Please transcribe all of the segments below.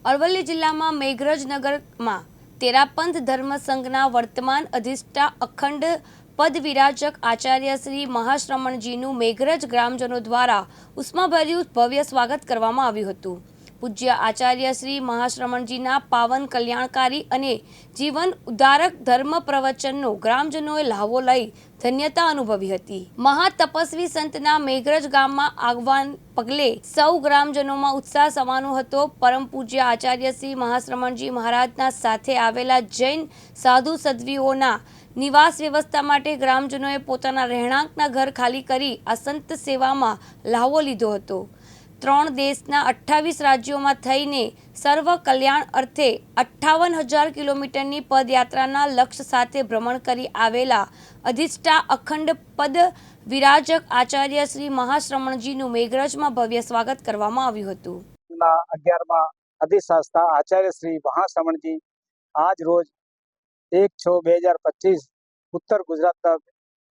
અરવલ્લી જિલ્લામાં મેઘરજ નગરમાં તેરાપંથ ધર્મ સંઘના વર્તમાન અધિષ્ઠા અખંડ પદ વિરાજક આચાર્ય શ્રી મહાશ્રમણજીનું મેઘરજ ગ્રામજનો દ્વારા ઉષ્માભર્યું ભવ્ય સ્વાગત કરવામાં આવ્યું હતું। પૂજ્ય આચાર્ય શ્રી મહાશ્રમણજીના પાવન કલ્યાણકારી અને જીવન ઉદ્ધારક ધર્મ પ્રવચનનો ગ્રામજનોએ લહાવો લઈ ધન્યતા અનુભવી હતી। મહાતપસ્વી સંતના મેઘરજ ગામમાં આગવાન પગલે સૌ ગ્રામજનોમાં ઉત્સાહ સમાનો હતો। પરમ પૂજ્ય આચાર્ય શ્રી મહાશ્રમણજી મહારાજના સાથે આવેલા જૈન સાધુ સદવીઓના નિવાસ વ્યવસ્થા માટે ગ્રામજનોએ પોતાના રહેણાંકના ઘર ખાલી કરી આ સંત સેવામાં લહાવો લીધો હતો। 3 દેશના 28 રાજ્યોમાં થઈને સર્વ કલ્યાણ અર્થે 58,000 કિલોમીટરની પદયાત્રાના લક્ષ્ય સાથે ભ્રમણ કરી આવેલા અધિષ્ઠા અખંડ પદ વિરાજક આચાર્ય શ્રી મહાશ્રમણજીનું મેઘરજમાં ભવ્ય સ્વાગત કરવામાં આવ્યું હતું। 11માં અધિષ્ઠાતા આચાર્ય શ્રી મહાશ્રમણજી આજ રોજ 1/6/2025 ઉત્તર ગુજરાતના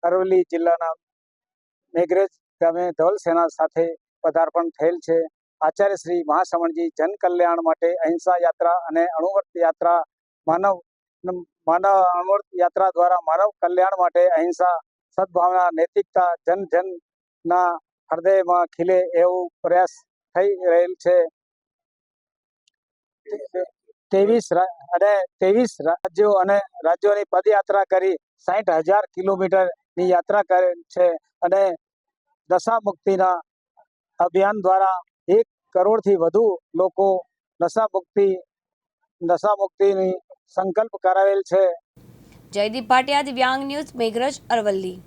અરવલ્લી જિલ્લાના મેઘરજ ગામે ધવલ સેના સાથે પદાર્પણ થયેલ છે। આચાર્ય શ્રી મહાશ્રમણજી જન કલ્યાણ માટે અહિંસા યાત્રા અને અણુવ્રત યાત્રા અણુવ્રત યાત્રા દ્વારા માનવ કલ્યાણ માટે અહિંસા સદભાવના નૈતિકતા જનના હૃદયમાં ખીલે એવું પ્રયાસ થઈ રહેલ છે। 23 રાજ્યો અને રાજ્યોની પદયાત્રા કરી 60,000 કિલોમીટરની યાત્રા કરેલ છે અને નશા મુક્તિના અભિયાન દ્વારા 1 કરોડથી વધુ લોકો નશા મુક્તિની સંકલ્પ કરાવેલ છે। જયદીપ ભાટિયા, દિવ્યાંગ ન્યૂઝ, મેઘરજ, અરવલ્લી।